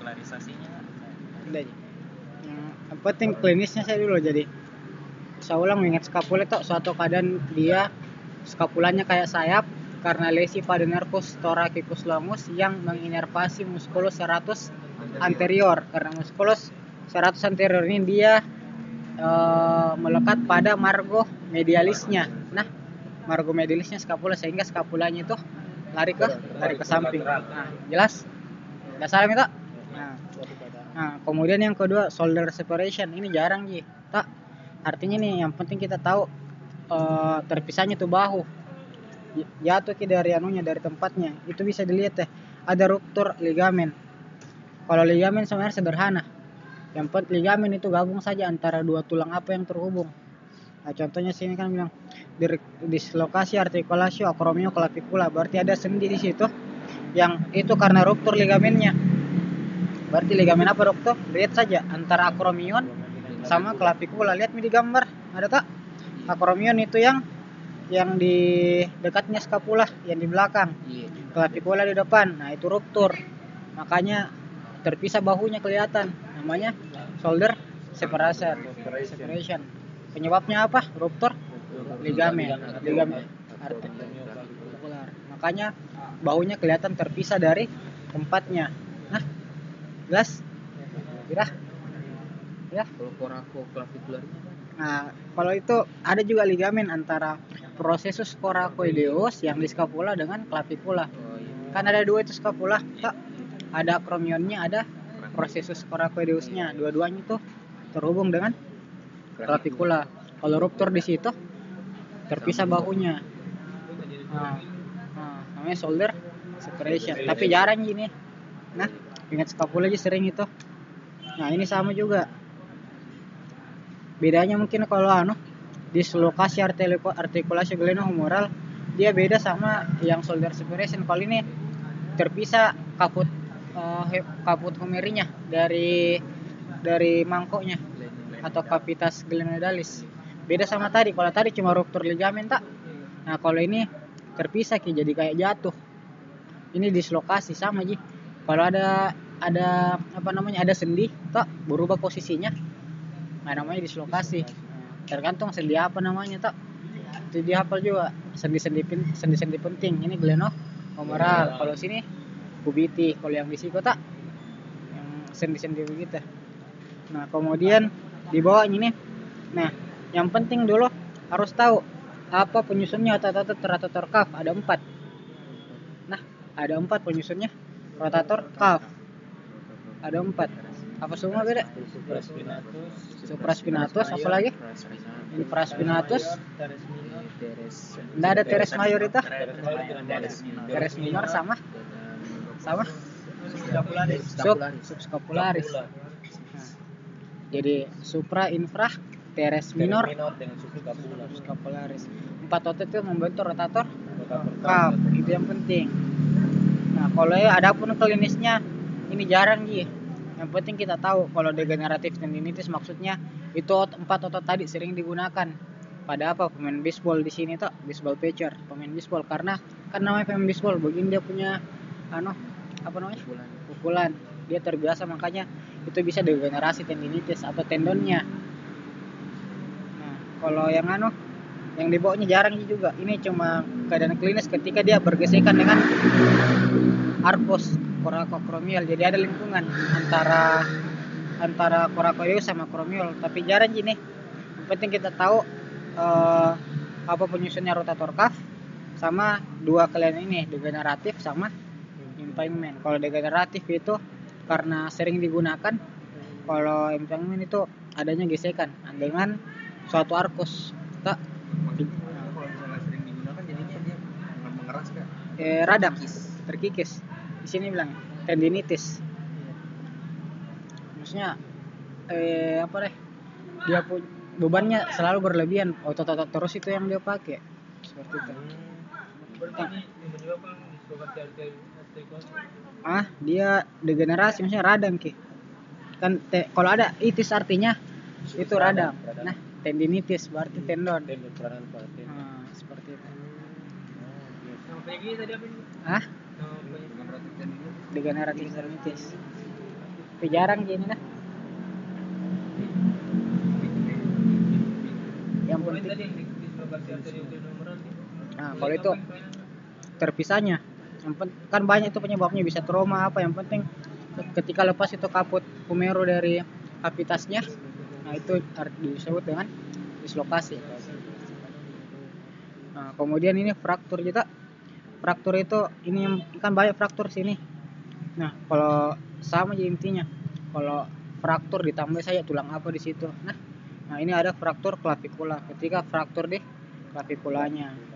vaskularisasinya Udah. Yang penting klinisnya saya dulu. Jadi saya ulang mengingat skapula itu suatu keadaan dia skapulanya kayak sayap karena lesi pada nervus thoracic longus yang menginervasi musculus serratus anterior. Karena musculus serratus anterior ini dia melekat pada margo medialisnya. Nah, margo medialisnya skapula sehingga skapulanya itu lari ke samping. Nah, jelas? Enggak salah itu? Nah, kemudian yang kedua shoulder separation. Ini jarang Ji. Tak. Artinya nih yang penting kita tahu terpisahnya tuh bahu. Jatuh dari dari tempatnya. Itu bisa dilihat ada ruptur ligamen. Kalau ligamen sebenarnya sederhana. Yang penting ligamen itu gabung saja antara dua tulang apa yang terhubung. Nah, contohnya sini kan bilang dislokasi artikulasi akromio clavicula. Berarti ada sendi di situ yang itu karena ruptur ligamennya. Berarti ligamen apa dokter? Lihat saja antara akromion sama clavicula. Lihat di gambar. Ada tak? Akromion itu yang di dekatnya skapula, yang di belakang. Clavicula di depan. Nah, itu ruptur. Makanya terpisah bahunya kelihatan. Namanya shoulder separation. Penyebabnya apa? Ruptur ligamen artikular. Makanya bahunya kelihatan terpisah dari tempatnya. Nah, jelas? Kira? Ya. Kalau coracoclavicularnya kan? Nah, kalau itu ada juga ligamen antara processus coracoideus yang di skapula dengan clavicula. Kan ada dua itu skapula. Tak? Ada akromionnya, ada processus coracoideusnya. Dua-duanya itu terhubung dengan clavicula. Kalau ruptur di situ terpisah bahunya. Namanya shoulder separation. Tapi jarang gini. Nah, ingat skapula aja sering itu. Nah, ini sama juga. Bedanya mungkin kalau dislokasi artikulasi glenohumeral dia beda sama yang shoulder separation. Kalau ini terpisah kaput humerinya dari mangkoknya atau capitas glenoidalis. Beda sama tadi. Kalau tadi cuma ruptur ligamen tak. Nah, kalau ini terpisah jadi kayak jatuh. Ini dislokasi sama Ji. Kalau ada ada sendi tak berubah posisinya. Nah, namanya dislokasi. Tergantung sendi apa namanya tak. Itu dihafal juga. Sendi-sendi penting. Ini glenohumeral. Kalau sini kubiti. Kalau yang di siko tak yang sendi-sendi begitu. Nah, kemudian di bawah ini. Nah, yang penting dulu harus tahu apa penyusunnya otot rotator cuff. Ada 4. Nah, ada 4 penyusunnya rotator cuff. Ada 4. Apa semua beda? Supraspinatus, apa lagi? Infraspinatus. Enggak ada teres mayor itu? Teres minor sama? Subscapularis. Nah, jadi supra, infra, teres minor dengan subscapularis. 4 otot itu membentuk rotator cuff. Itu yang penting. Nah, kalau ada pun klinisnya ini jarang Ji. Yang penting kita tahu kalau degeneratif tendinitis maksudnya itu 4 otot tadi sering digunakan pada apa? Pemain baseball di sini tuh, baseball pitcher, pemain baseball karena kan namanya pemain baseball begini dia punya pukulan. Dia terbiasa makanya itu bisa degenerasi tendinitis atau tendonnya. Nah, kalau yang yang dibawanya jarang juga. Ini cuma keadaan klinis ketika dia bergesekan dengan arcus coracoacromial. Jadi ada lingkungan antara coracoideus sama acromial. Tapi jarang gini. Yang penting kita tahu apa penyusunnya rotator cuff sama dua kelainan ini, degeneratif sama impairment. Kalau degeneratif itu karena sering digunakan, kalau impairment itu adanya gesekan dengan suatu arcus. Tak? Kalau misalnya sering digunakan jadi dia mengeras kan? Radang, terkikis. Di sini bilang tendinitis. Maksudnya dia bebannya selalu berlebihan, otot-otot terus itu yang dia pakai. Seperti itu. Dia degenerasi, maksudnya radang kan kalau ada itis artinya itu radang. Nah, tendinitis berarti tendon. Seperti itu. Degeneratif tendinitis. tapi jarang gini nah. Yang Poin penting tadi yang dislokasi arteri glomerular nih. nah kalau itu terpisahnya kan banyak itu penyebabnya, bisa trauma apa, yang penting ketika lepas itu kaput humeru dari kavitasnya, nah itu disebut dengan dislokasi. Nah kemudian ini fraktur juga. Fraktur itu ini kan banyak fraktur sini. Nah kalau sama aja intinya, kalau fraktur ditambah saja tulang apa di situ. Nah ini ada fraktur klavikula, ketika fraktur di klavikulanya.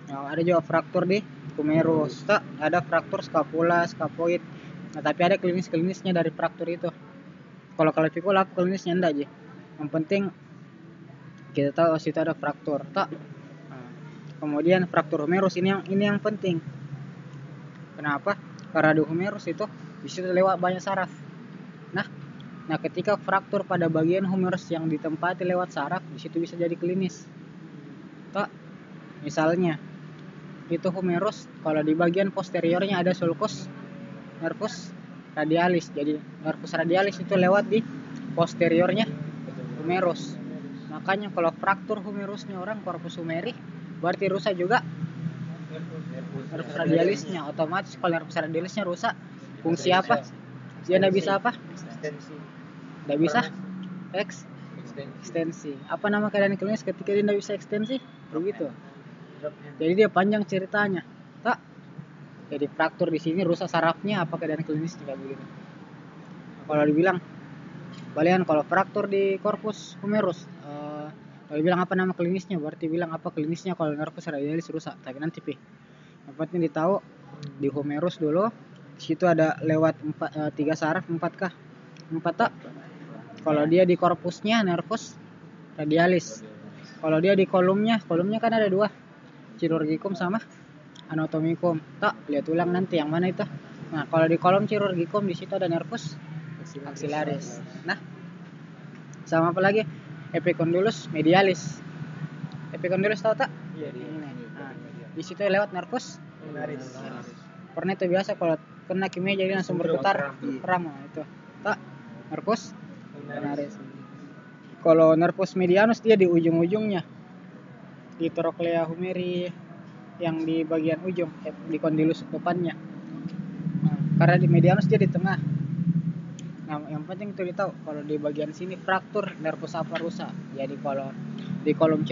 Nah, ada juga fraktur di humerus, ada fraktur scapula, scapuloid. Nah tapi ada klinisnya dari fraktur itu. Kalau klavikula klinisnya enggak aja, yang penting kita tahu situ ada fraktur tak. Nah, kemudian fraktur humerus ini yang penting. Kenapa? Karena di humerus itu di situ lewat banyak saraf. Nah ketika fraktur pada bagian humerus yang ditempati lewat saraf, di situ bisa jadi klinis. Tak, misalnya itu humerus, kalau di bagian posteriornya ada sulcus nervus radialis. Jadi nervus radialis itu lewat di posteriornya humerus. Makanya kalau fraktur humerusnya orang corpus humeri, berarti rusak juga nervus radialisnya. Otomatis kalau nervus radialisnya rusak, fungsi apa? Dia tidak bisa apa? Tidak bisa ekstensi. Apa nama keadaan klinis ketika dia tidak bisa ekstensi? Begitu. Jadi dia panjang ceritanya. Tak. Jadi fraktur di sini rusak sarafnya, apa keadaan klinis juga begitu. Kalau dibilang balian kalau fraktur di corpus humerus, kalau bilang apa nama klinisnya, berarti bilang apa klinisnya kalau nervus radialis rusak. Tapi nanti yang penting ditahu di humerus dulu, di situ ada lewat 3 saraf, 4 kah? 4 tak? Kalau dia di korpusnya nervus radialis. Kalau dia di kolumnya kan ada 2, chirurgicum sama anatomicum. Tak, lihat ulang nanti yang mana itu. Nah, kalau di kolom chirurgicum di situ ada nervus axillaris. Nah, sama apa lagi? Epicondylus medialis. Epicondylus tahu tak? Iya, Nah, di situ lewat nervus ulnaris. Pernah itu biasa kalau kena kimia jadi langsung bergetar kram itu. Tak, nervus ulnaris. Kalau nervus medianus dia di ujung-ujungnya, di trochlea humeri yang di bagian ujung, di condylus depannya. Nah, karena di medianus dia di tengah. Nah yang penting itu ditahu, kalau di bagian sini fraktur nervus apa rusak. Jadi kalau di kolom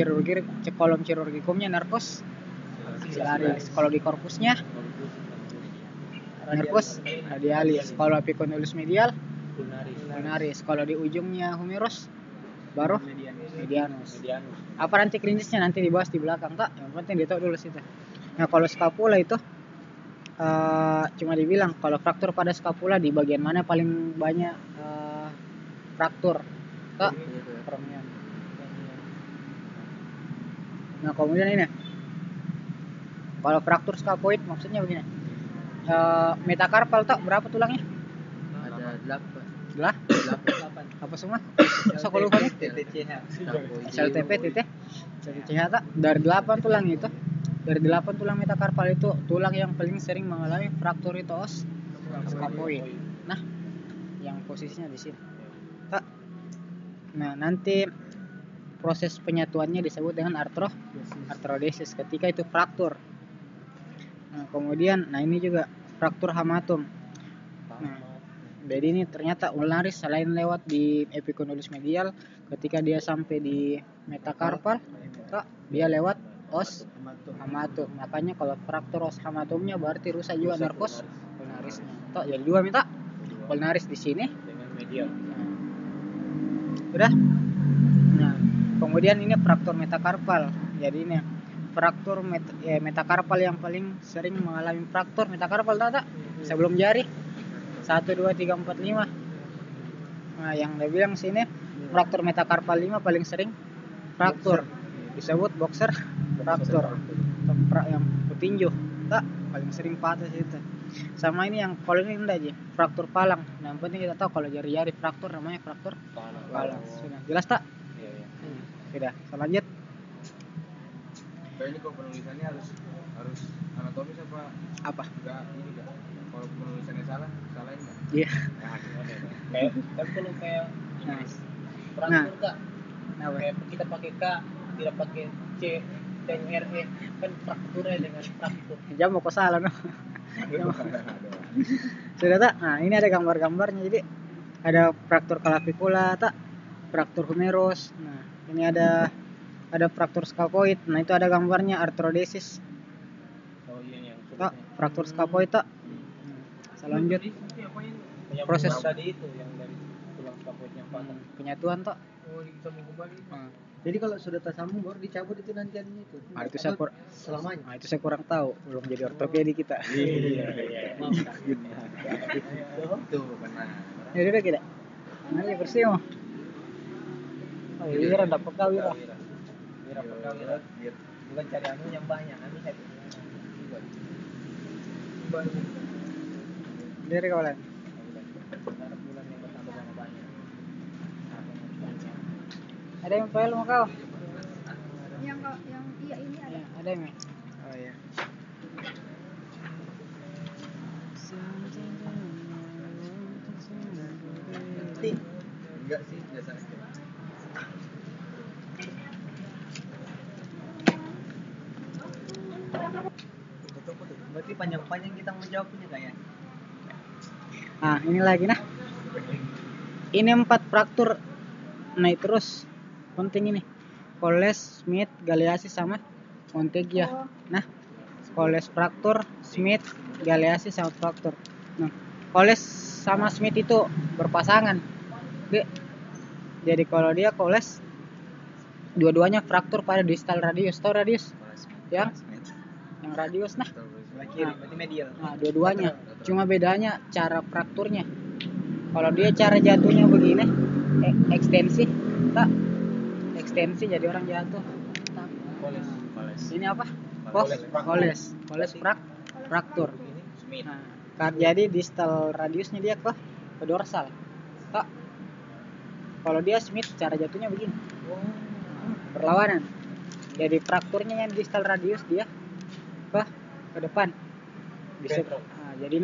chirurgicumnya nervus axillaris. Kalau di korpusnya nervus radialis. Kalau epicondylus medial ulnaris. Kalau di ujungnya humerus baru medianus. Apa nanti klinisnya nanti dibahas di belakang kak. Yang penting ditahu dulu situ. Nah kalau scapula itu cuma dibilang kalau fraktur pada scapula di bagian mana paling banyak fraktur kak? Peromian. Nah kemudian ini kalau fraktur scapuloid maksudnya begini, metakarpal tak berapa tulangnya? Ada 8. Lah? 8. Apa semua? Masa kalau lupa nih? SLTP, TTCH tak? Dari 8 tulang itu. Dari 8 tulang metakarpal itu tulang yang paling sering mengalami fraktur itu scapuloid. Nah, yang posisinya di sini. Tak. Nah, nanti proses penyatuannya disebut dengan arthrodesis ketika itu fraktur. Nah, kemudian ini juga fraktur hamatum. Nah, jadi ini ternyata ulnaris selain lewat di epicondylus medial, ketika dia sampai di metakarpal, dia lewat os hamatum. Makanya kalau fraktur os hamatumnya berarti rusak juga nervus ulnarisnya. Toh jadi 2 minta ulnaris di sini dengan medial. Sudah? Nah, kemudian ini fraktur metakarpal. Jadi ini fraktur metakarpal yang paling sering mengalami fraktur metakarpal tak? Sebelum jari 1, 2, 3, 4, 5. Nah, yang dia bilang sini fraktur metakarpal 5 paling sering fraktur. Disebut boxer fraktur. Yang petinju tak paling sering patah itu. Sama ini yang kalau ini enggak aja, fraktur palang. Nah, yang penting kita tahu kalau jari-jari fraktur namanya fraktur palang. Sudah jelas tak? Iya. Sudah, lanjut. Ini kok penulisannya harus anatomis apa? Apa? Enggak ini enggak. Kalau penulisannya salah enggak? Iya. kayak kan kalau kayak Nah, fraktur kak, nah, kayak kita pakai K tidak pakai C dan RE kan frakturnya dengan fraktur. jam mau kok salah no. Sudah tak? Nah, ini ada gambar-gambarnya. Jadi ada fraktur clavicula tak? Fraktur humerus. Nah, ini ada fraktur scaphoid. Nah, itu ada gambarnya arthrodesis. Oh iya yang Tak, fraktur scaphoid tak? Selanjut yang proses tadi itu yang dari tulang scaphoid yang patah. penyatuan tak? Oh disambung kembali. Nah, Jadi kalau sudah tersambung baru dicabut itu nanti anunya itu. itu saya Selamanya. Nah, itu saya kurang tahu, belum jadi ortopedi kita. Iya. Maaf Kak. Itu benar. Ya udah kita. Mari bersih mau. Oh, iya dapat kau ya. Wira perkawira. Bukan cari anu yang banyak, anu saya Dari kawalan. harap bulan yang bertambah banyak. Ada yang file mau kau? Yang iya ini ada. Ya, ada yang. Oh iya. Enggak sih, biasa aja. Berarti panjang-panjang kita menjawabnya kayak. Nah, ini lagi nah. Ini 4 fraktur naik terus. Penting ini. Coles, Smith, Galeazzi sama Monteggia. Nah, Coles fraktur, Smith, Galeazzi sama fraktur. Nah, Coles sama Smith itu berpasangan. Jadi kalau dia Coles dua-duanya fraktur pada distal radius. Tahu radius? Yang radius nah. Sebelah kiri, berarti medial. Nah, dua-duanya. Cuma bedanya cara frakturnya. Kalau dia cara jatuhnya begini, ekstensi, tak? Ekstensi jadi orang jatuh. Tak. Koles. Ini apa? Coles fraktur. Ini Smith. Nah, jadi distal radiusnya dia ke dorsal. Tak. Kalau dia Smith cara jatuhnya begini. Berlawanan. Jadi frakturnya yang distal radius dia ke depan. Bisa. Nah, jadi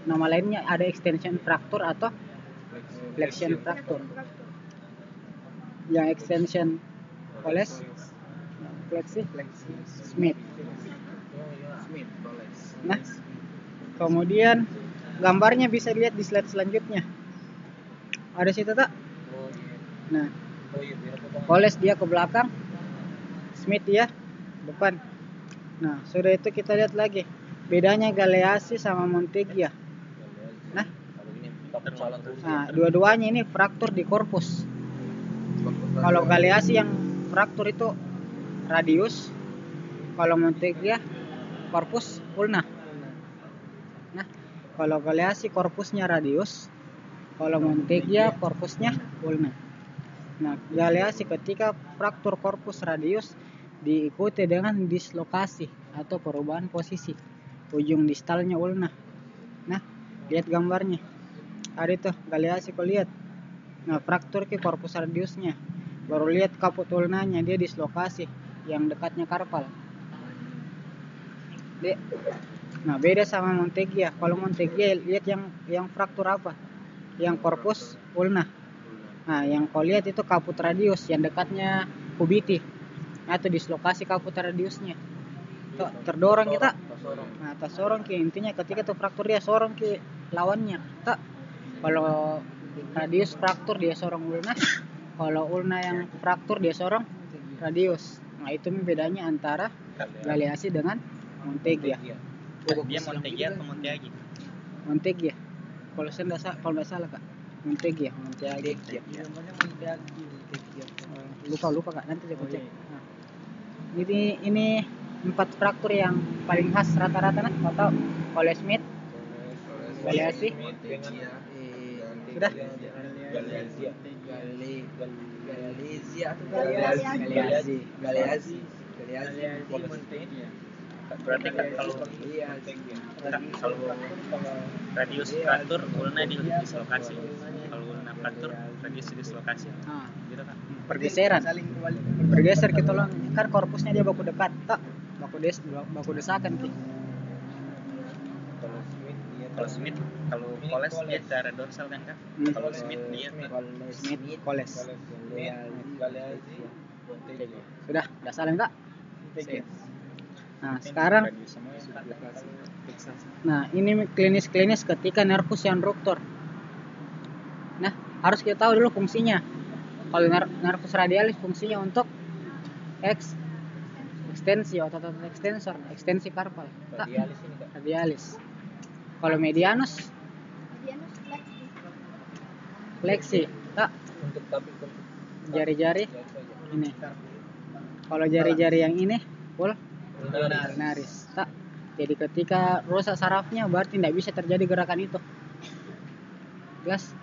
nama lainnya ada extension fraktur atau flexion fraktur. Yang extension Coles, flexi Smith. Smith, Koles. Nah, kemudian gambarnya bisa dilihat di slide selanjutnya. Ada situ tak? Oh iya. Nah, Oh iya, biar potong. Coles dia ke belakang, Smith dia depan. Nah, sudah itu kita lihat lagi bedanya Galeazzi sama Monteggia. Nah, Kalau ini kita terus. Nah, dua-duanya ini fraktur di korpus. Kalau Galeazzi yang fraktur itu radius, kalau Monteggia korpus ulna. Nah, kalau Galeazzi korpusnya radius, kalau Monteggia korpusnya ulna. Nah, Galeazzi ketika fraktur korpus radius diikuti dengan dislokasi atau perubahan posisi ujung distalnya ulna. Nah, lihat gambarnya. Ada itu Galeazzi kau lihat. Nah, fraktur ke korpus radiusnya. Baru lihat kaput ulnanya dia dislokasi yang dekatnya karpal. Nah, beda sama Monteggia. Kalau Monteggia lihat yang fraktur apa? Yang korpus ulna. Nah, yang kau lihat itu kaput radius yang dekatnya kubiti atau dislokasi kaput radiusnya. Tuh, terdorong kita. Nah, tersorong ke intinya ketika tuh fraktur dia sorong ke lawannya. Tak. Kalau radius fraktur dia sorong ulna. Kalau ulna yang fraktur dia sorong radius. Nah, itu bedanya antara Galeazzi dengan Monteggia. Dia Monteggia atau Monteggia? Monteggia. Kalau nggak salah Kak. Monteggia. Namanya Monteggia. Lupa Kak, nanti saya cek. Nah, ini 4 fraktur yang paling khas rata-rata nah, atau Coles Smith, Galeazzi. Sudah? Galeazzi. Berarti kan kalau radius fraktur ulna dislokasi. Kalau ulna fraktur radius dislokasi. Nah, Gitu kan. pergeseran. Bergeser kita loh. Kan korpusnya dia baku dekat, tak? Baku desakan ki. Kalau Smith dia Kalau Smith, kalau Coles dia ke arah dorsal kan kak. Kalau Smith dia ke Smith, Coles. Sudah salah enggak? Nah, sekarang ini klinis ketika nervus yang ruptur. Nah, harus kita tahu dulu fungsinya. Kalau nervus radialis fungsinya untuk ekstensi otot ekstensor, ekstensi karpal. Radialis ini kak. Radialis. Kalau medianus fleksi. Tak, Untuk tapi jari-jari ini. Kalau jari-jari yang ini ulnaris. Tak. Jadi ketika rusak sarafnya berarti tidak bisa terjadi gerakan itu. Jelas?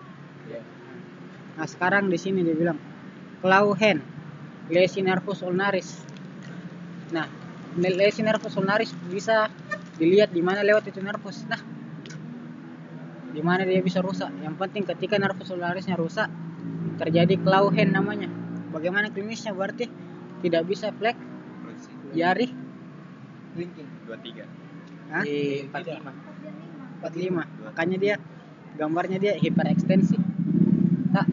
Nah, sekarang di sini dia bilang claw hand, lesi nervus ulnaris. Nah, lesi nervus ulnaris bisa dilihat di mana lewat itu nervus. Nah, di mana dia bisa rusak. Yang penting ketika nervus ulnarisnya rusak, terjadi claw hand namanya. Bagaimana klinisnya? Berarti tidak bisa flek jari linking 23. Hah? 45. 45. Makanya dia gambarnya dia hiperekstensi. Tak.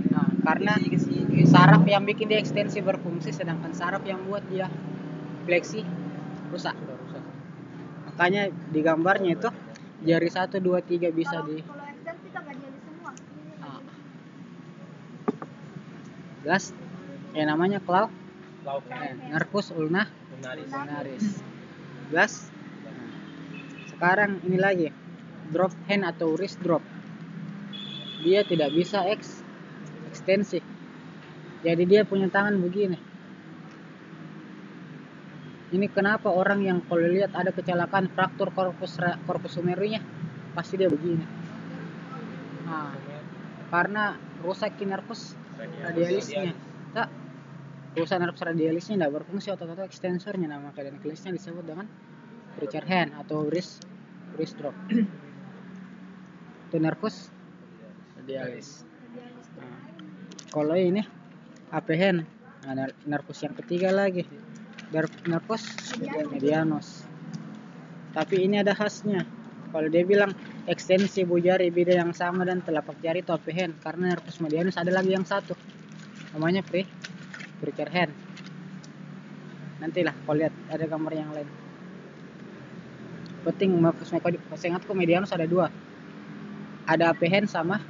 Nah, karena saraf yang bikin dia ekstensi berfungsi, sedangkan saraf yang buat dia fleksi rusak. Makanya di gambarnya itu jari 1, 2, 3 bisa di Kalau ekstensi tak jadi semua. jelas. Yang namanya claw nervus ulnaris. Jelas. Sekarang ini lagi drop hand atau wrist drop. Dia tidak bisa ekstensi. Jadi dia punya tangan begini. Ini kenapa orang yang kalau lihat ada kecelakaan fraktur korpus sumerunya pasti dia begini. Nah, karena rusak nervus radialisnya. Tak, rusak nervus radialisnya tidak berfungsi, otot-otot ekstensornya. Nama keadaan klinisnya disebut dengan preacher hand atau wrist drop. Itu nervus radialis. Nah, kalau ini AP hand, nah, nervus yang ketiga lagi, nervus medianus. Tapi ini ada khasnya. Kalau dia bilang ekstensi jari bida yang sama dan telapak jari itu AP hand, karena nervus medianus ada lagi yang satu, namanya preacher hand. Nantilah kalau lihat ada gambar yang lain. Penting nervus ingatku medianus ada dua, ada AP hand sama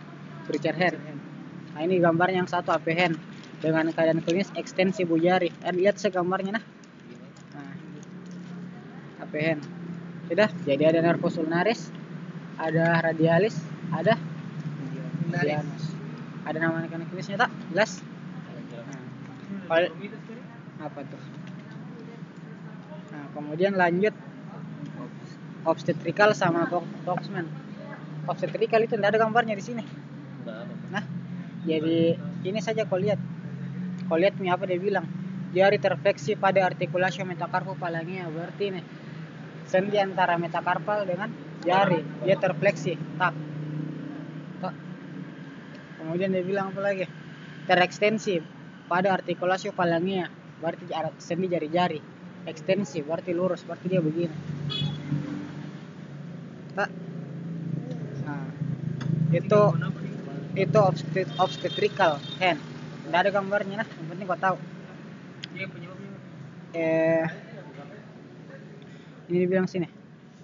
preacher hand. Nah, ini gambarnya yang satu AP hand dengan keadaan klinis ekstensi jari. Lihat segambarnya nah. AP hand. Sudah, jadi ada nervus ulnaris, ada radialis, ada medianus. Ada nama klinisnya tak? Jelas? Nah, apa tuh? Nah, kemudian lanjut obstetrikal sama Foxman. Obstetrikal itu tidak ada gambarnya di sini. Nah, jadi ini saja kau lihat nih apa dia bilang. Jari terfleksi pada artikulasi metakarpal phalangia. Berarti nih sendi antara metakarpal dengan jari dia terfleksi. Tak. Kemudian dia bilang apa lagi? Terekstensi pada artikulasi phalangia. Berarti sendi jari-jari. Ekstensi berarti lurus, berarti dia begini. Tak. Nah, itu obstetrical hand. Tidak ada gambarnya nah, yang penting kau tahu. Ini dibilang sini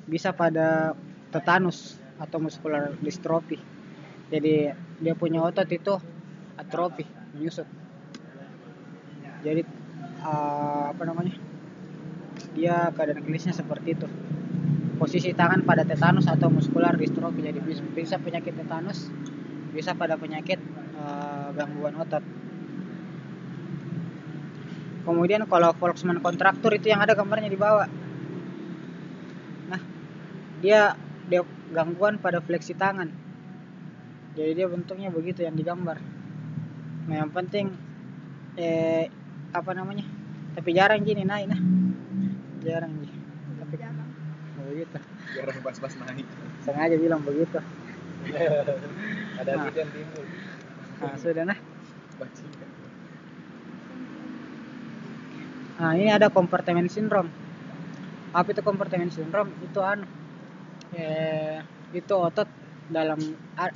bisa pada tetanus atau muscular dystrophy. Jadi dia punya otot itu atrofi, menyusut. Jadi dia keadaan klinisnya seperti itu. Posisi tangan pada tetanus atau muscular dystrophy. Jadi bisa penyakit tetanus, bisa pada penyakit gangguan otot. Kemudian kalau Volkmann kontraktur itu yang ada gambarnya di bawah. Nah, dia gangguan pada fleksi tangan. Jadi dia bentuknya begitu yang digambar. Nah, yang penting tapi jarang gini naik nah. Jarang gini. Tapi begitu. Jarang pas-pas naik. Sengaja bilang begitu. Ada yang timbul. Nah, sudah nah. Nah, ini ada kompartemen sindrom. Apa itu kompartemen sindrom? Itu itu otot dalam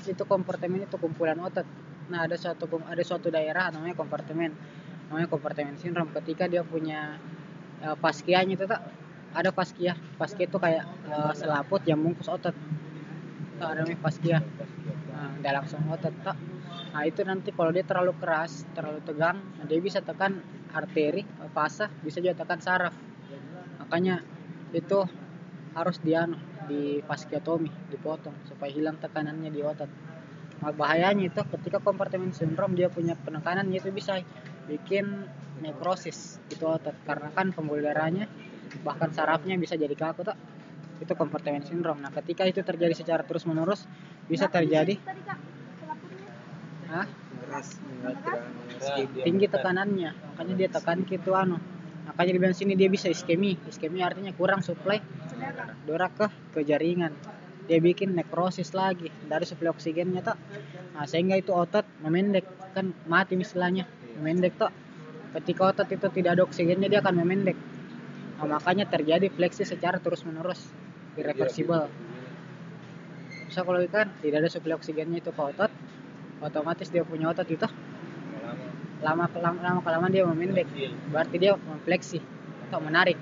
itu kompartemen itu kumpulan otot. Nah, ada suatu daerah namanya kompartemen sindrom. Ketika dia punya fascianya itu tak ada fascia. Fascia itu kayak selaput yang bungkus otot. Tak ada namanya fascia. Nah, dalam semua otot tak. Nah, itu nanti kalau dia terlalu keras, terlalu tegang, dia bisa tekan arteri, vasa, bisa juga tekan saraf. Makanya itu harus di fasciotomi, dipotong supaya hilang tekanannya di otot. Nah, bahayanya itu ketika kompartemen sindrom dia punya penekanan itu bisa bikin nekrosis itu otot karena kan pembuluh darahnya bahkan sarafnya bisa jadi kaku tak. Itu kompartemen sindrom. Nah, ketika itu terjadi secara terus menerus bisa terjadi Tadi Kak, selaputnya. Hah? Keras. Tinggi tekanannya, makanya dia tekan gitu makanya di sini dia bisa iskemi artinya kurang suplai darah ke jaringan, dia bikin nekrosis lagi dari suplai oksigennya tak. Nah, sehingga itu otot memendek, kan mati istilahnya, memendek tak. Ketika otot itu tidak ada oksigennya dia akan memendek. Nah, makanya terjadi fleksi secara terus menerus irreversible. Bisa kalau ikan tidak ada suplai oksigennya itu ke otot, otomatis dia punya otot itu lama kelamaan dia memendek, berarti dia memfleksi atau menarik,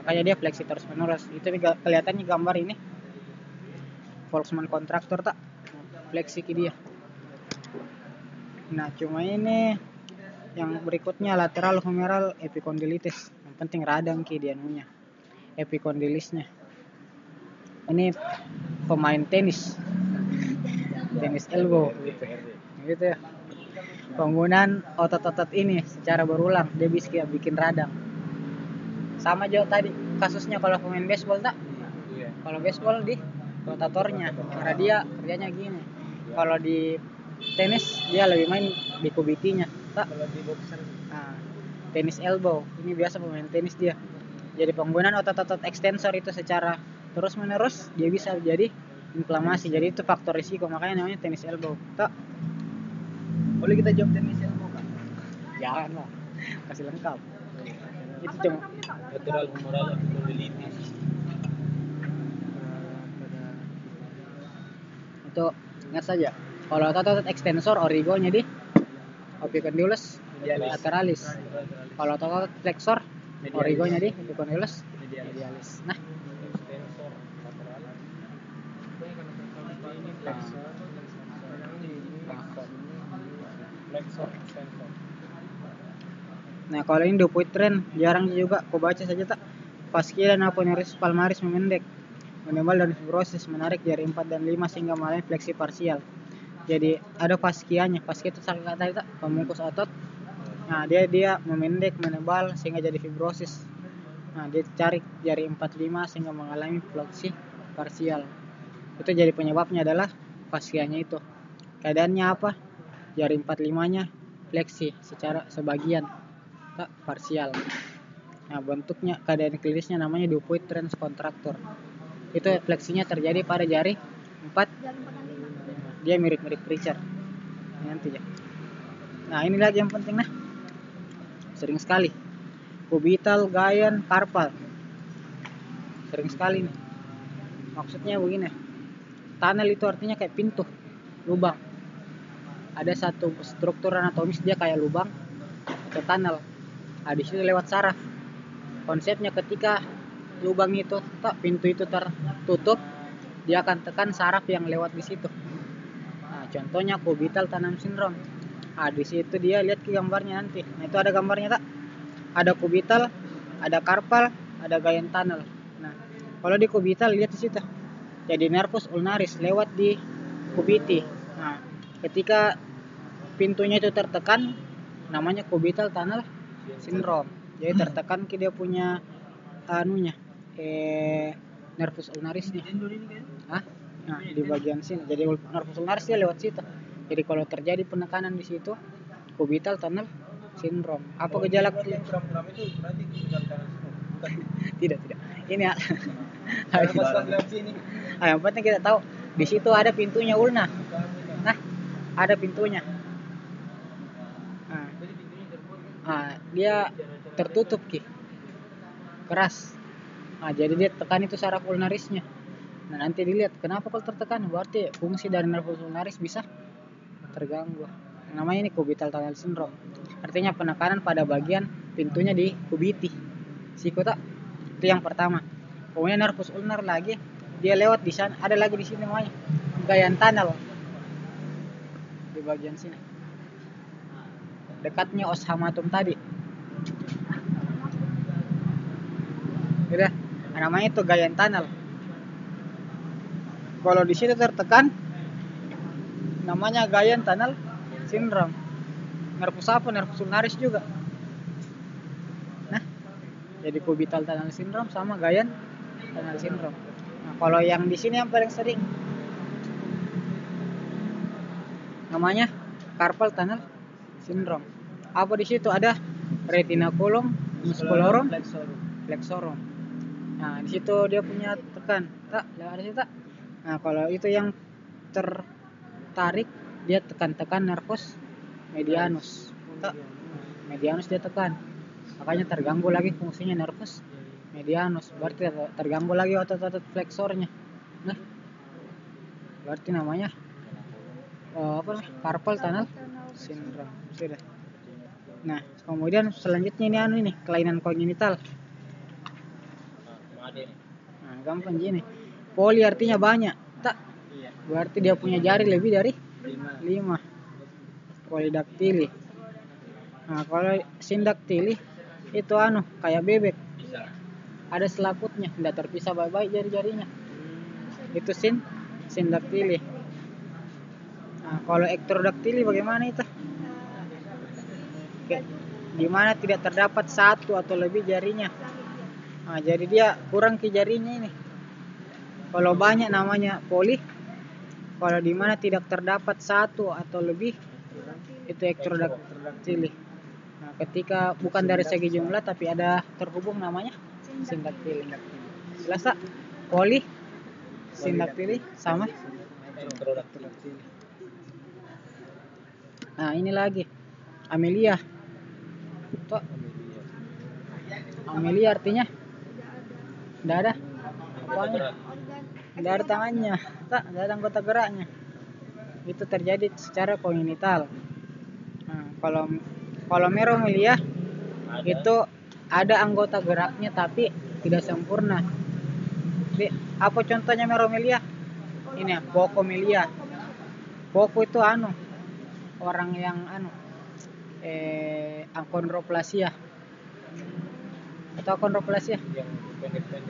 makanya dia fleksi terus menerus. Itu kelihatannya gambar ini Volksman kontraktor tak fleksi ke dia. Nah, cuma ini yang berikutnya lateral humeral epicondylitis, yang penting radang ki dia nunya epicondylisnya. Ini pemain tenis elbow gitu ya. Penggunaan otot-otot ini secara berulang dia bisa bikin radang. Sama juga tadi kasusnya kalau pemain baseball tak. Kalau baseball di rotatornya, karena dia kerjanya gini. Kalau di tenis dia lebih main di kubitinya tak. Nah, tenis elbow ini biasa pemain tenis dia. Jadi penggunaan otot-otot ekstensor itu secara terus menerus dia bisa jadi inflamasi. Jadi itu faktor risiko, makanya namanya tenis elbow tak. Boleh kita jawab tenis elbow Kak? Jangan lah, kasih lengkap. Itu cuma lateral humeral epicondylitis. Itu ingat saja. Kalau otot ekstensor origonya di epicondylus lateralis. Kalau otot flexor origonya di epicondylus medialis. Nah, Extensor lateral. Flexor extensor. Nah, kalau ini Dupuytren jarang juga kau baca saja tak. Fascia dan aponeurosis palmaris memendek, menebal dan fibrosis menarik jari 4 dan 5 sehingga mengalami fleksi parsial. Jadi ada fascianya. Fascia itu salah kata tak, pembungkus otot. Nah, dia memendek, menebal sehingga jadi fibrosis. Nah, dia cari jari 4 5 sehingga mengalami fleksi parsial. Itu jadi penyebabnya adalah fascianya itu. Keadaannya apa? Jari 4 5-nya fleksi secara sebagian tak parsial. Nah, bentuknya keadaan klinisnya namanya Dupuytren's kontraktor. Itu fleksinya terjadi pada jari 4. Dia mirip-mirip Richard. Nanti ya. Nah, ini lagi yang penting nah. Sering sekali kubital, gayan, karpal. Sering sekali nih. Maksudnya begini. Tunnel itu artinya kayak pintu, lubang. Ada satu struktur anatomis dia kayak lubang atau tunnel. Di situ lewat saraf. Konsepnya ketika lubang itu, pintu itu tertutup, dia akan tekan saraf yang lewat di situ. Nah, contohnya kubital tunnel syndrome. Di situ dia lihat ke gambarnya nanti. Nah, itu ada gambarnya tak? Ada kubital, ada karpal, ada gayan tunnel. Nah, kalau di kubital lihat di situ. Jadi nervus ulnaris lewat di kubiti. Nah, ketika pintunya itu tertekan, namanya kubital tunnel syndrome. Jadi tertekan dia punya nervus ulnarisnya. Nah, di bagian sini. Jadi nervus ulnaris dia lewat situ. Jadi kalau terjadi penekanan di situ, kubital tunnel syndrome. Apa gejala? Kram-kram itu berarti kubital tunnel syndrome. Tidak. Ini yang penting kita tahu di situ ada pintunya ulna. Nah, ada pintunya. Dia tertutup keras. Nah, jadi dia tekan itu saraf ulnarisnya. Nah, nanti dilihat kenapa kalau tertekan, berarti fungsi dari nervus ulnaris bisa terganggu. Namanya ini cubital tunnel syndrome. Artinya penekanan pada bagian pintunya di kubiti. Sikota itu yang pertama. Kemudian nervus ulnar lagi, dia lewat di sana, ada lagi di sini namanya gaian tunnel di bagian sini. Dekatnya os hamatum tadi. Udah, namanya itu gaian tunnel. Kalau di situ tertekan, namanya gaian tunnel syndrome. Nervus apa? Nervus ulnaris juga. Nah, jadi cubital tunnel syndrome sama gaian tunnel syndrome. Nah, kalau yang di sini yang paling sering, namanya carpal tunnel syndrome. Apa di situ ada retinaculum musculorum flexorum. Nah, di situ dia punya tekan. Tak, ada situ tak. Nah, kalau itu yang tertarik, dia tekan nervus medianus. Tak, medianus dia tekan. Makanya terganggu lagi fungsinya nervus medianus. Berarti terganggu lagi otot-otot fleksornya. Nah, berarti namanya carpal tunnel syndrome. Sudah. Nah, kemudian selanjutnya ini kelainan kongenital. Nah, gampang gini. Poli artinya banyak. Tak. Berarti dia punya jari lebih dari 5. Polidaktili. Nah, kalau sindaktili itu kayak bebek. Ada selaputnya, tidak terpisah baik-baik jari-jarinya. Itu sindaktili. Nah, kalau ektrodaktili bagaimana itu? Di mana tidak terdapat satu atau lebih jarinya. Nah, jadi dia kurang ke jarinya ini. Kalau banyak namanya poli. Kalau di mana tidak terdapat satu atau lebih, itu ektrodaktili. Nah, ketika bukan dari segi jumlah tapi ada terhubung namanya sindaktili. Jelas tak? Poli, sindaktili sama ektrodaktili. Nah, ini lagi amelia. Tuh. Amelia artinya tidak ada apanya, tidak ada tangannya, tak, tidak ada anggota geraknya. Itu terjadi secara kongenital. Nah, kalau meromelia itu ada anggota geraknya tapi tidak sempurna. Jadi, apa contohnya meromelia? Ini ya, pocomelia. Poco itu orang yang akondroplasia atau akondroplasia.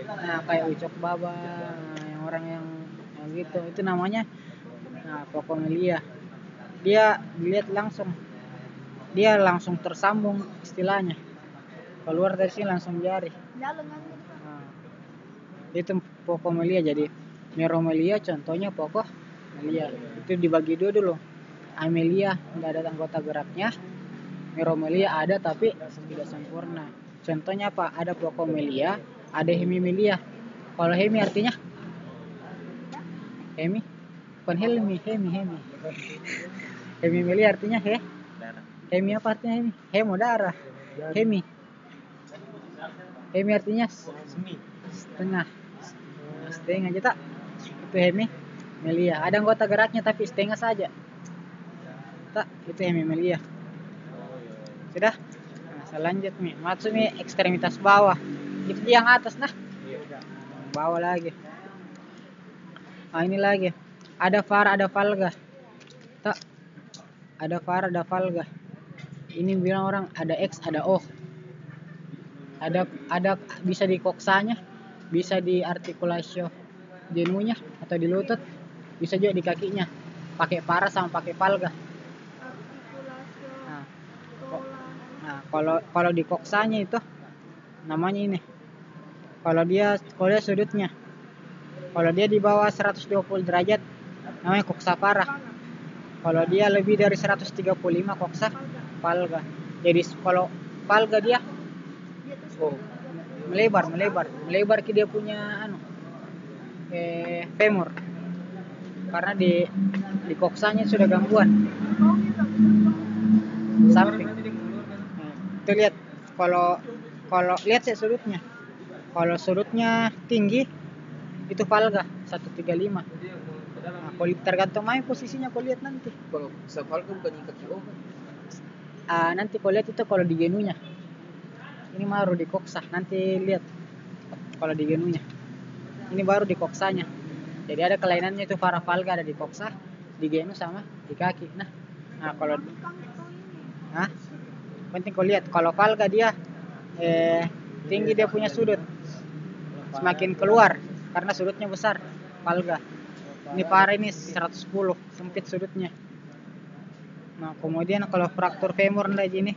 Nah, kayak ucok baba, yang orang yang gitu, itu namanya pocomelia. Dia dilihat langsung, dia langsung tersambung istilahnya, keluar dari sini langsung jari. Nah, itu pocomelia. Jadi meromelia contohnya pocomelia. Itu dibagi dulu. Amelia tidak ada anggota geraknya, meromelia ada tapi tidak sempurna. Contohnya apa? Ada pocomelia, ada hemimelia. Kalau hemi artinya hemi, bukan hemi. Hemimelia artinya hemi apa artinya hemi? Hemodara. Hemi artinya setengah aja tak? Itu hemimelia. Ada anggota geraknya tapi setengah saja. Tak, itu hemimelia. Sudah? Nah, selanjutnya maksudnya ekstremitas bawah. Itu yang atas nah. Bawah lagi. Nah, ini lagi. Ada fara, ada valga. Tak. Ada fara, ada valga. Ini bilang orang ada X, ada O. Ada bisa di koksanya, bisa di artikulasio genunya atau di lutut, bisa juga di kakinya. Pakai fara sama pakai valga. Nah, kalau di koksanya itu namanya ini. Kalau dia sudutnya, kalau dia di bawah 120 derajat namanya koksa parah. Kalau dia lebih dari 135 koksa valga. Jadi kalau valga dia melebar ke dia punya femur. Karena di koksanya sudah gangguan. Samping. Itu lihat kalau lihat sudutnya. Kalau sudutnya tinggi itu valga 135. Nah, kalau tergantung main posisinya kau lihat nanti. Kalau Valga bukan kaki O kan? Nanti kau lihat itu kalau di genunya. Ini baru di koksa. Nanti lihat kalau di genunya. Ini baru di koksanya. Jadi ada kelainannya itu para valga ada di koksa, di genu sama di kaki. Nah kalau penting kau lihat kalau valga dia tinggi dia punya sudut semakin keluar karena sudutnya besar valga. Ini para ini 110 sempit sudutnya. Nah kemudian kalau fraktur femur ndak gini.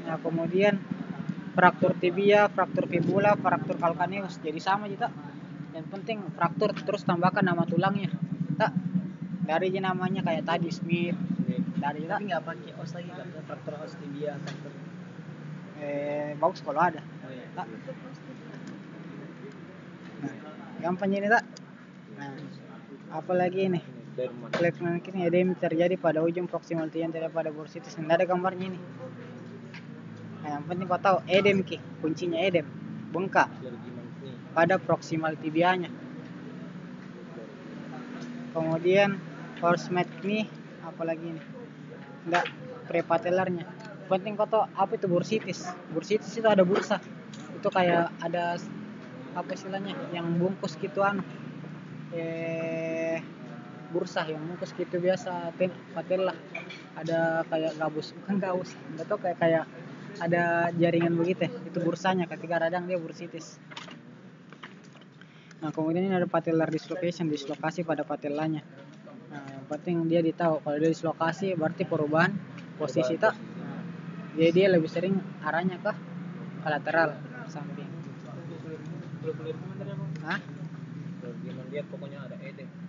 Nah kemudian fraktur tibia, fraktur fibula, fraktur calcaneus jadi sama juga. Yang penting fraktur terus tambahkan nama tulangnya. Tak dari namanya kayak tadi Smith. Dari Tapi nggak pakai os lagi kan? Fraktur os tibia, fraktur. Bagus kalau ada. Oh iya. Tak. Nah, gampang ini tak. Nah, apalagi ini Kleckman ini edem terjadi pada ujung proximal tibial daripada bursitis. Tidak ada gambarnya ini. Nah, yang penting kau tahu edem ki kuncinya edem bengkak pada proximal tibianya. Kemudian Forsmet ini apalagi ini enggak prepatellarnya. Penting kau tahu apa itu bursitis. Bursitis itu ada bursa. Itu kayak ada apa istilahnya yang bungkus gitu bursa yang bungkus gitu biasa patella. Ada kayak gabus, bukan gabus. Enggak tahu kayak ada jaringan begitu. Itu bursanya ketika radang dia bursitis. Nah, kemudian ini ada patellar dislocation, dislokasi pada patellanya. Nah, yang penting dia ditahu kalau dia dislokasi berarti perubahan posisi tak. Jadi dia lebih sering arahnya ke lateral samping. Hah? Dia pokoknya ada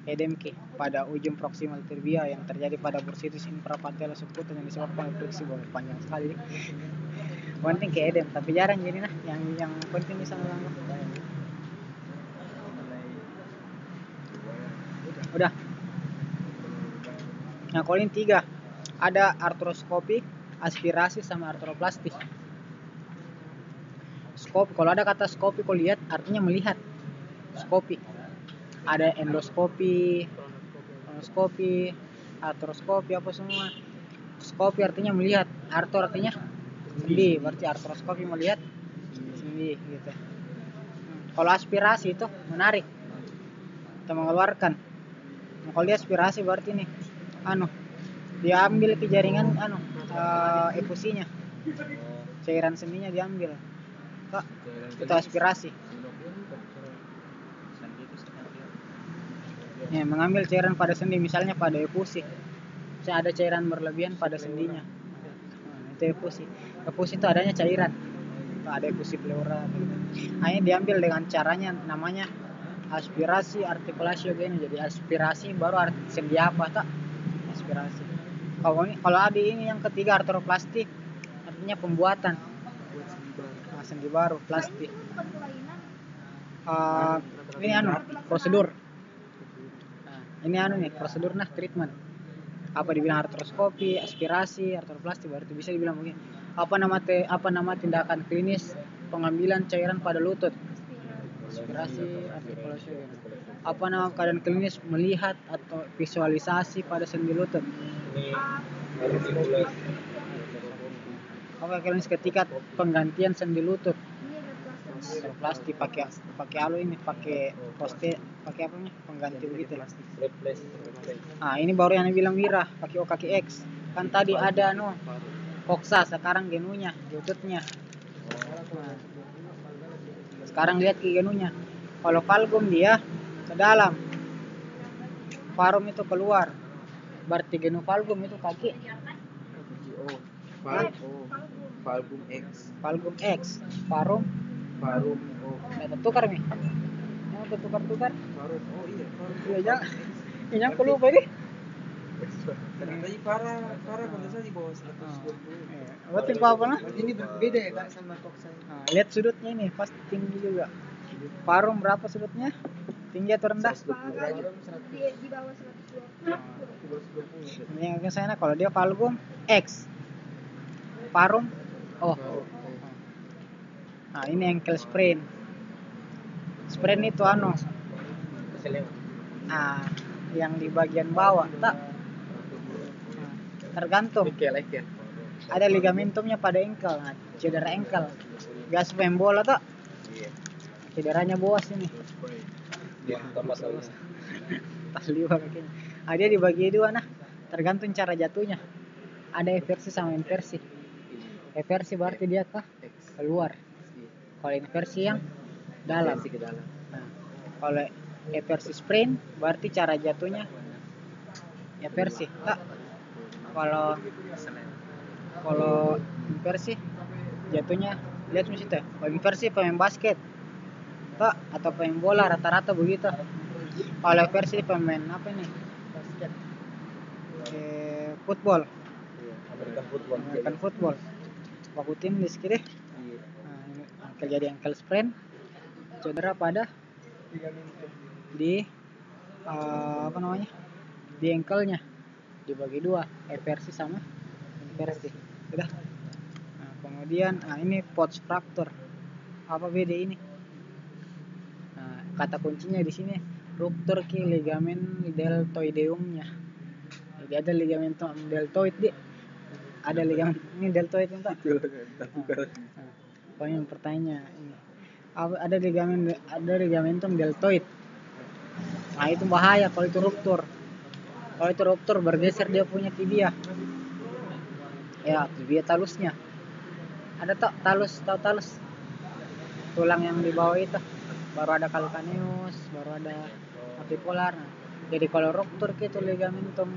Edem ki pada ujung proximal tibia yang terjadi pada bursitis infrapatellar subcutan yang disebabkan oleh friksi bawah panjang sekali. Penting ke edem tapi jarang jadi yang penting bisa melangkah. Udah. Nah, kalau ini 3 ada artroskopi, aspirasi sama artroplasti. Skop, kalau ada kata skopi kau lihat artinya melihat. Skopi. Ada endoskopi, kolonoskopi, artroskopi apa semua. Skopi artinya melihat, arto artinya sendi, berarti artroskopi melihat sendi gitu. Kalau aspirasi itu menarik atau mengeluarkan. Nah, kalau dia aspirasi berarti nih dia ambil ke jaringan efusinya. Cairan sendinya diambil. Kak, itu aspirasi. Ya, mengambil cairan pada sendi misalnya pada efusi. Misalnya ada cairan berlebihan pada sendinya. Nah, itu efusi. Efusi itu adanya cairan. Ada efusi pleura gitu. Nah, ini diambil dengan caranya namanya aspirasi artikulasio gini. Jadi aspirasi baru sendi apa tak? Aspirasi. Kalau ada ini yang ketiga artroplasti artinya pembuatan. Nah, sendi baru plastik. Ini prosedur. Ini nih prosedur treatment. Apa dibilang artroskopi, aspirasi, artroplasti berarti bisa dibilang begini. Apa nama tindakan klinis pengambilan cairan pada lutut? Aspirasi, artikulasi. Apa nama keadaan klinis melihat atau visualisasi pada sendi lutut? Apa klinis ketika penggantian sendi lutut? Artroplasti pakai poste pakai apa nih pengganti begitu. Nah, ini baru yang bilang Wira pakai kaki X. Kan tadi ada koksa, sekarang genunya, lututnya. Nah, sekarang lihat ke genunya. Kalau valgum dia ke dalam, varum itu keluar. Berarti genu valgum itu kaki. Valgum X. Valgum X, varum. Ada tukar nih. Mau tukar. Varum. Oh iya. Iya jangan. Ini aku lupa ini. Tadi para kalau saya di bawah 120. Berarti apa nah? Berarti ini berbeda ya Kak sama koksa. Nah, lihat sudutnya ini pasti tinggi juga. Varum berapa sudutnya? Tinggi atau rendah? Di bawah 120. Ini yang ke sana kalau dia valgum X. Varum nah ini ankle sprain. sprain itu anu. Nah, yang di bagian bawah tak. Nah, tergantung. Ada ligamentumnya pada engkel, nah, cedera engkel. Gas main bola tak? Cederanya bos ini. Tas liwa kakinya. Ah, dia dibagi dua nah. Tergantung cara jatuhnya. Ada eversi sama inversi. Eversi berarti dia keluar. Kalau inversi yang dalam. Nah, kalau eversi sprain berarti cara jatuhnya eversi. Tak. Kalau inversi jatuhnya lihat di situ. Kalau inversi pemain basket. Tak, atau pemain bola rata-rata begitu. Kalau versi pemain apa nih? Basket. Football. American football. Waktu tim di sini deh. Nah, ini angkel jadi angkel sprain. Cedera pada di apa namanya? Di engkelnya. Dibagi dua, eversi sama inversi. Udah. Nah, kemudian ini post fracture. Apa beda ini? Nah, kata kuncinya di sini ruptur ligamen deltoideumnya. Jadi ada ligamentum deltoid di. Ada ligamen ini deltoid enggak? Poin pertanyaan ini. Ada ligamentum deltoid. Nah, itu bahaya kalau itu ruptur. Kalau itu ruptur bergeser dia punya tibia. Ya, tibia talusnya. Ada tak talus, tahu talus? Tulang yang di bawah itu. Baru ada calcaneus, baru ada apipolar. Nah, jadi kalau ruptur gitu ligamentum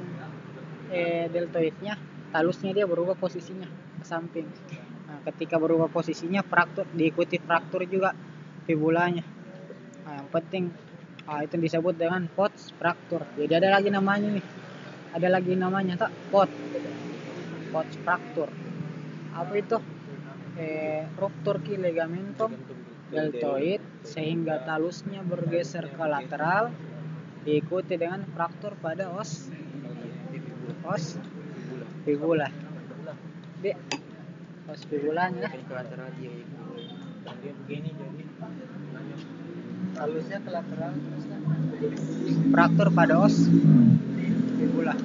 deltoidnya, talusnya dia berubah posisinya ke samping. Nah, ketika berubah posisinya, fraktur diikuti fraktur juga fibulanya. Nah, yang penting itu disebut dengan post fracture. Jadi ada lagi namanya nih. Ada lagi namanya tak? Post fracture. Apa itu? Ruptur ligamentum deltoid sehingga talusnya bergeser ke lateral diikuti dengan fraktur pada os fibula. Os fibulanya begini jadi talusnya ke lateral fraktur pada os fibula.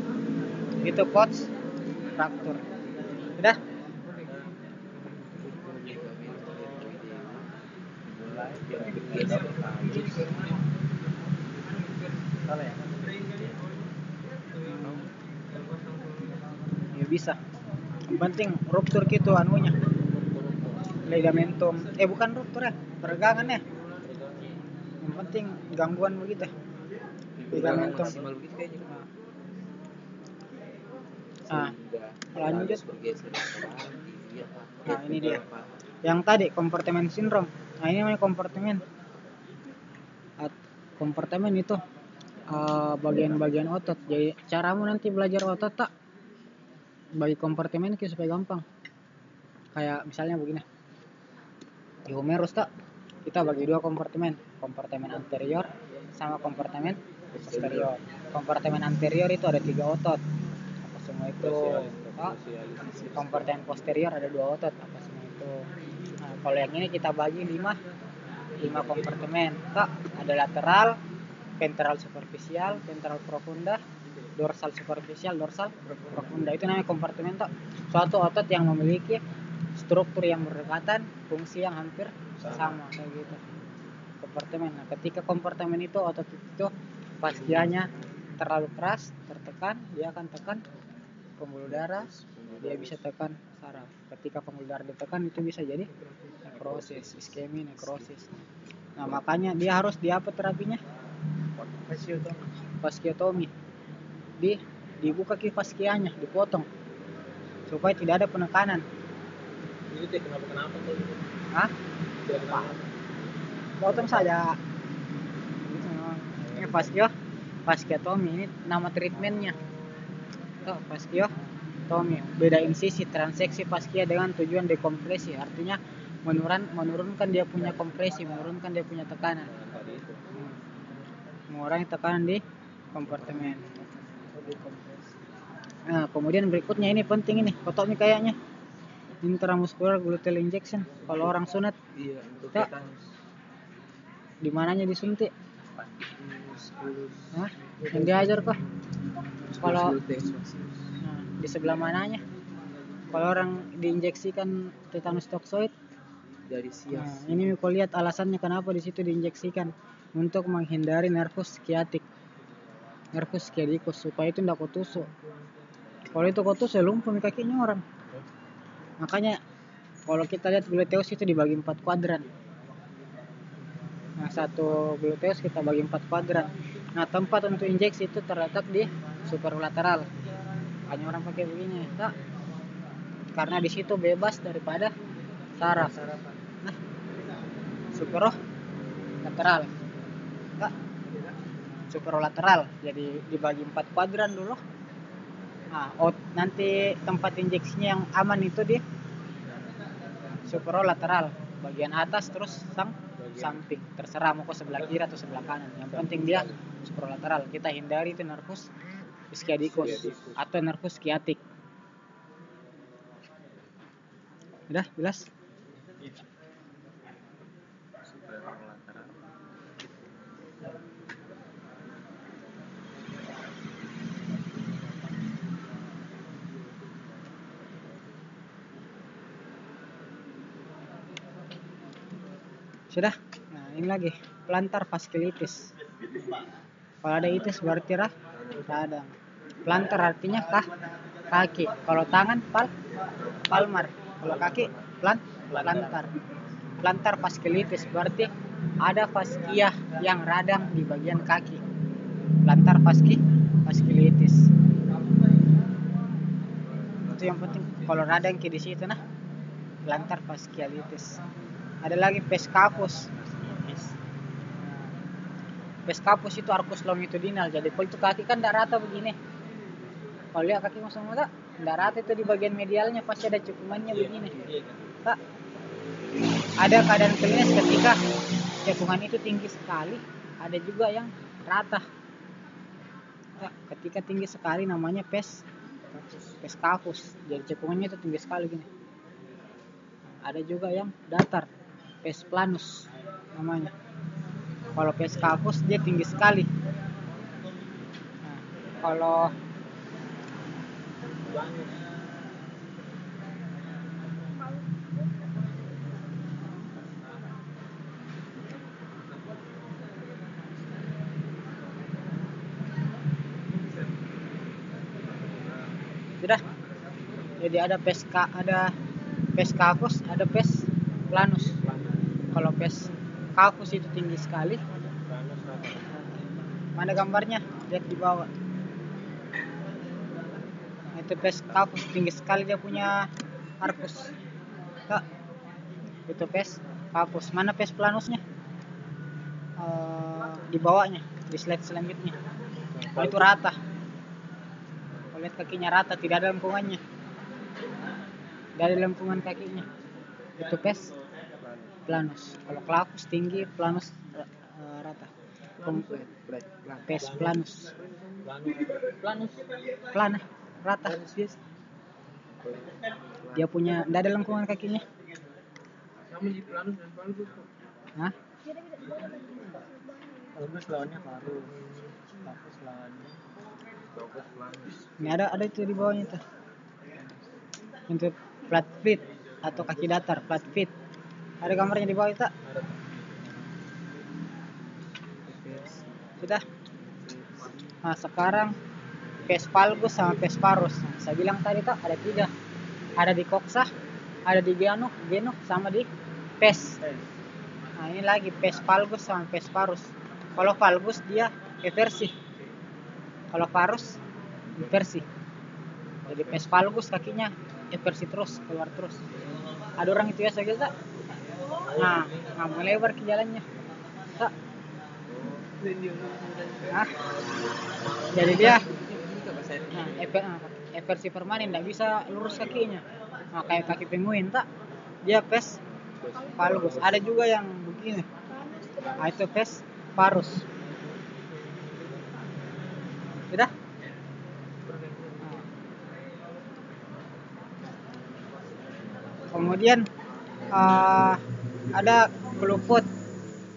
Itu post fracture. Udah? Ya bisa. Yang penting ruptur gitu anunya. Ligamentum. Bukan ruptur ya, peregangan ya. Yang penting gangguan begitu. Ligamentum. Lanjut. Nah, ini dia. Yang tadi kompartemen sindrom. Nah, ini namanya kompartemen. Kompartemen itu bagian-bagian otot. Jadi caramu nanti belajar otot tak bagi kompartemen supaya gampang. Kayak misalnya begini. Di humerus tak kita bagi dua kompartemen anterior sama kompartemen posterior. Kompartemen anterior itu ada 3 otot. Apa semua itu? Kompartemen posterior ada 2 otot. Apa semua itu? Nah, kalau yang ini kita bagi 5 kompartemen. Tak ada lateral, ventral superficial, ventral profunda, dorsal superficial, dorsal profunda. Itu namanya kompartemen tak. Suatu otot yang memiliki struktur yang berdekatan, fungsi yang hampir sama kayak gitu. Kompartemen. Nah, ketika kompartemen itu otot itu fascianya terlalu keras, tertekan, dia akan tekan pembuluh darah, dia bisa tekan saraf. Ketika pembuluh darah ditekan itu bisa jadi nekrosis, iskemi, nekrosis. Nah, makanya dia harus diapa terapinya? Fasciotomi. Dibuka fascianya, dipotong supaya tidak ada penekanan. itu kenapa tuh? Hah? Potong saja. Ini fasciotomi, ini nama treatmentnya. Tuh, fasciotomi. Beda insisi, transeksi fascia dengan tujuan dekompresi. Artinya menurunkan dia punya kompresi, menurunkan dia punya tekanan. Mengurangi tekanan di kompartemen. Nah, kemudian berikutnya ini penting ini, kotomi kayaknya. Intramuscular gluteal injection. Kalau orang sunat, Di mananya disuntik? Hah? Yang diajar kah? Kalau di sebelah mananya? Kalau orang diinjeksikan tetanus toksoid, dari sias. ini kau lihat alasannya kenapa di situ diinjeksikan, untuk menghindari nervus sciatic, nervus sciaticus, supaya itu tidak kau tusuk. Kalau itu kau tusuk lumpuh di kakinya orang. Makanya kalau kita lihat gluteus itu dibagi 4 kuadran. Nah, satu gluteus kita bagi 4 kuadran. Nah, tempat untuk injeksi itu terletak di superolateral. Hanya orang pakai begini, tak? Karena di situ bebas daripada saraf. Nah, superolateral, tak? Superolateral. Jadi dibagi 4 kuadran dulu. Nah, nanti tempat injeksinya yang aman itu di superolateral, bagian atas terus samping, terserah mau ke sebelah kiri atau sebelah kanan, yang penting dia superolateral. Kita hindari itu nervus sciaticus atau nervus sciatic. Udah jelas? Superolateral. Sudah. Nah, ini lagi plantar fasciitis. Kalau ada itis berarti radang. Plantar artinya kaki. Kalau tangan palmar. Kalau kaki plantar. Plantar fasciitis berarti ada faskia yang radang di bagian kaki. Plantar fasciitis. Itu yang penting. Kalau radang di situ nah, plantar fasciitis. Ada lagi pes capus. Pes capus itu arcus longitudinal. Jadi kalau itu kaki kan tidak rata begini. Kalau lihat kaki semua tak, tidak rata itu di bagian medialnya pasti ada cekungannya begini. Tak. Ada keadaan klinis ketika cekungan itu tinggi sekali, ada juga yang rata. Tak. Ketika tinggi sekali namanya pes capus. Jadi cekungannya itu tinggi sekali gini. Ada juga yang datar. Pes planus namanya. Kalau pes capus dia tinggi sekali. Nah, kalau sudah. Jadi ada pes capus, ada pes planus. Kalau pes capus itu tinggi sekali. Mana gambarnya? Lihat di bawah. Itu pes capus tinggi sekali, dia punya arcus. Tak. Itu pes capus. Mana pes planusnya? Di bawahnya, di slide selanjutnya. Oh, itu rata. Kalau lihat kakinya rata, tidak ada lengkungannya. Tidak ada lengkungan kakinya. Itu pes planus. Kalau clapus tinggi, planus rata. Pes planus. Plana, rata. Dia punya, tidak ada lengkungan kakinya. Hah? Bagus lawannya paru. Bagus lawannya. Ini ada itu di bawahnya tuh. Untuk flat feet atau kaki datar, flat feet. Ada gambarnya di bawah itu. Sudah. Nah, sekarang pes valgus sama pes parus. Nah, saya bilang tadi tuh ada 3. Ada di coxa, ada di genus sama di pes. Nah, ini lagi pes valgus sama pes parus. Kalau valgus dia eversi. Kalau parus inversi. Jadi pes valgus kakinya eversi terus, keluar terus. Ada orang itu ya saya tak? Nah, melebar ke jalannya. Tak. Nah, jadi dia eversi permanen, tidak bisa lurus kakinya. Nah, kayak kaki penguin tak? Dia pes valgus. Ada juga yang begini. Nah, itu pes parus. Sudah? Kemudian ada keluput.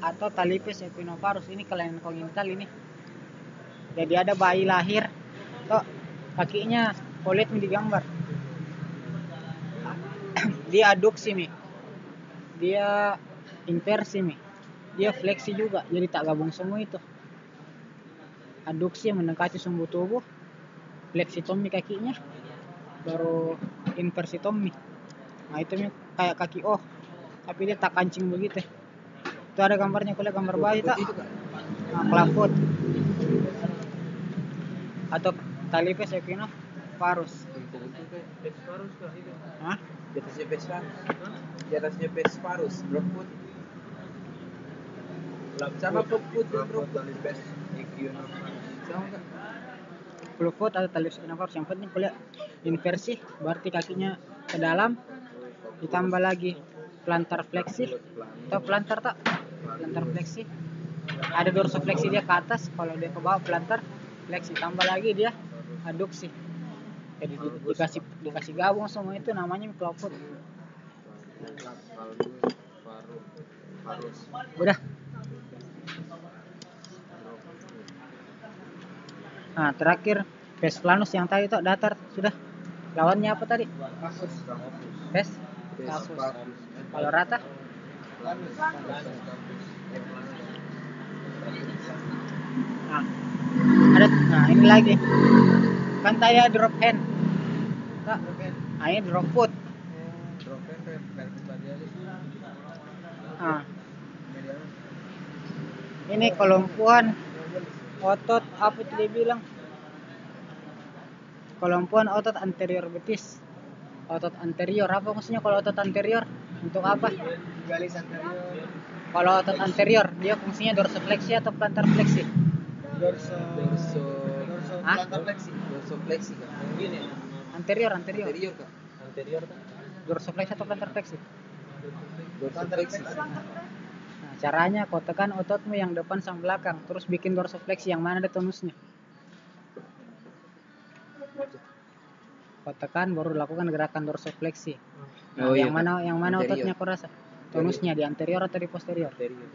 atau Talipes equinovarus. Ini kelainan kongenital ini. Jadi ada bayi lahir, toh kakinya kulit di gambar. Dia aduksi mi, dia inversi mi, dia fleksi juga. Jadi tak gabung semua itu. Aduksi mendekati sumbu tubuh, fleksitomi kakinya, baru inversitomi. Nah itu mi kayak kaki O, tapi dia tak kancing begitu. Itu ada gambarnya, kuliah gambar bayi tak? Nah, clubfoot atau Talipes equinovarus. Vesparus kah itu? Hah? Di atasnya Vesparus. Di atasnya Vesparus, Rockfoot. Sama Rockfoot dan Rockfoot. Sama kan? Clubfoot atau Talipes equinovarus. Yang penting kuliah inversi, berarti kakinya ke dalam, ditambah lagi plantar fleksi atau plantar tak? Plantar fleksi. Ada dorsofleksi dia ke atas, kalau dia ke bawah plantar fleksi, tambah lagi dia aduksi. Jadi dikasih gabung semua itu namanya clubfoot. Udah. Nah, terakhir pes planus yang tadi tuh datar sudah. Lawannya apa tadi? Pes kapus. Kalau rata? Nah ini lagi. Kan tadi drop hand. Tak. Nah, ini drop foot. Nah. Ini kelumpuhan otot apa itu dia bilang? Kelumpuhan otot anterior betis. Otot anterior apa maksudnya kalau otot anterior? Untuk apa? Galis anterior. Kalau otot anterior dia fungsinya dorsofleksi atau plantar fleksi? Plantar fleksi. Dorsofleksi kan. Gini. Anterior Anterior kan. Anterior kan. dorsofleksi atau plantar fleksi? Dorsofleksi. Nah, caranya kau tekan ototmu yang depan sama belakang, terus bikin dorsofleksi yang mana ada tonusnya. Kau tekan baru lakukan gerakan dorsofleksi. Nah, Oh, iya, yang mana anterior. ototnya kau rasa? Tonusnya di anterior atau di posterior? Anterior.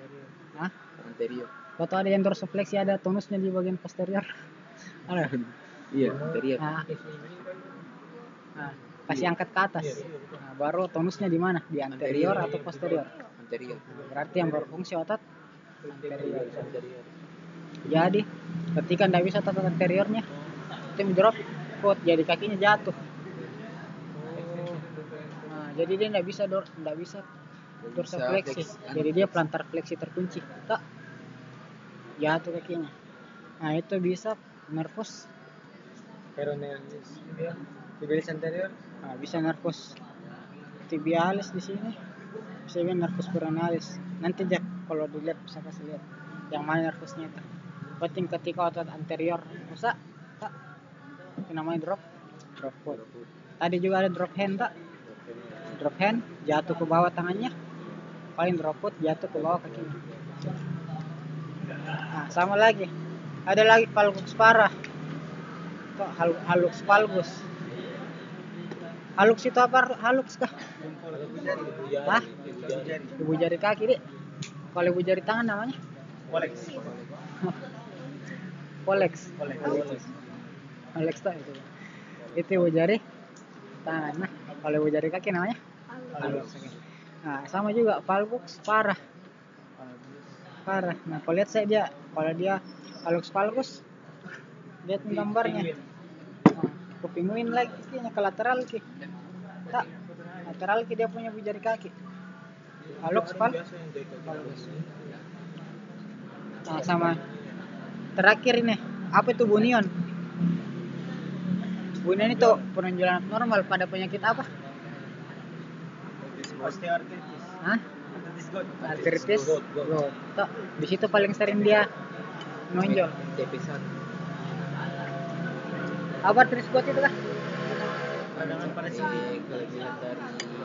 Hah? Anterior. Kau tahu ada yang dorsofleksi ada tonusnya di bagian posterior? Ada. Iya, anterior. Nah, kasih angkat ke atas. Nah, baru tonusnya di mana? Di anterior atau posterior? Anterior. Berarti yang berfungsi otot anterior. Jadi ketika tidak bisa otot anteriornya, itu drop foot, jadi kakinya jatuh. Nah, jadi dia tidak bisa dorsofleksi. Jadi dia plantar fleksi terkunci. Tak jatuh kakinya. Nah itu bisa nervus Peronealis. Tibialis anterior. Nah, bisa nervus tibialis di sini, bisa juga nervus peronealis. Nanti Jack kalau dilihat bisa kasih lihat yang mana nervusnya itu. Penting ketika otot anterior rusak, tak itu namanya drop foot. Tadi juga ada drop hand tak? Drop hand jatuh ke bawah tangannya, paling drop foot jatuh ke bawah kakinya. Nah, sama lagi, ada lagi valgus parah, halux valgus. Halux itu apa? Halux kah? Hah? Ibu jari kaki deh. Kalau ibu jari tangan namanya? Pollex. Pollex tak itu. Itu ibu jari tangan. Nah, kalau ibu jari kaki namanya? Halux. Nah, sama juga valgus parah. Nah, kalau lihat kalau dia halux valgus, lihat gambarnya. Kupinguin lagi kakinya ke lateral ki. Tak, lateral ki dia punya jari kaki. Halux valgus. Nah, sama terakhir ini, apa itu bunion? Bunion itu penunjukan abnormal pada penyakit apa? Osteoartritis. Hah? Artritis. Tuh, di situ paling sering dia menonjol. TP1. Apa artritis got itu kah? Peradangan pada sini. Kalau dilihat dari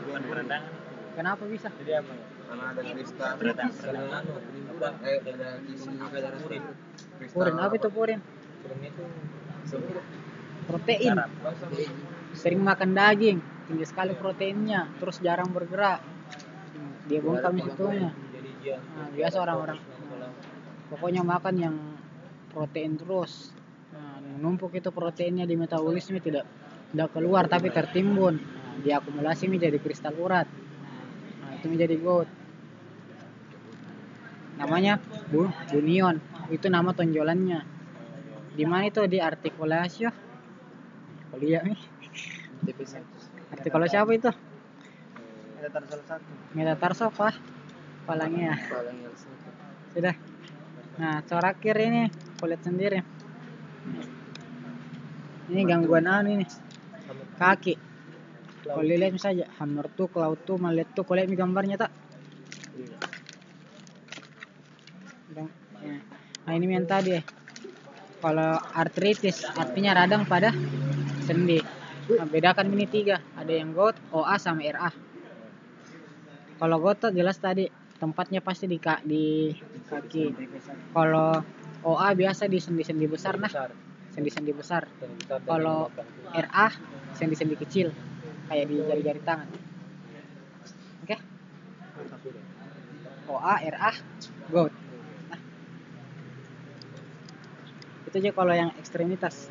Bukan peradangan. Kenapa bisa? Jadi apa? karena ada kristal Peradangan. penimbunan ada di sini juga ada purin. Purin, apa itu purin? Purin itu Protein. Sering makan daging, tinggi sekali proteinnya, terus jarang bergerak. Dia bongkar situnya. Nah, biasa orang-orang. Nah, pokoknya makan yang protein terus. Nah, menumpuk itu proteinnya di metabolisme tidak keluar tapi tertimbun. Nah, diakumulasi menjadi kristal urat. Nah, itu menjadi gout. Namanya bunion. Itu nama tonjolannya. Di mana itu di artikulasi? Kuliah nih. Artikel siapa itu? Metatarso apa? Kepalanya. Sudah. Nah, corak kiri ini kulit sendiri. Ini gangguan ini. Kaki. Kalau lihat saja, hammer tuh, cloud tuh, malet tuh, kalau lihat gambarnya tak? Nah, ini yang tadi. Kalau artritis artinya radang pada sendi. Nah, bedakan ini 3. Ada yang gout, OA sama RA. Kalau gout tuh jelas tadi tempatnya pasti di kaki. Kalau OA biasa di sendi-sendi besar nah. Sendi-sendi besar. Kalau RA sendi-sendi kecil kayak di jari-jari tangan. Oke? OA, RA, gout. Nah. Itu aja kalau yang ekstremitas.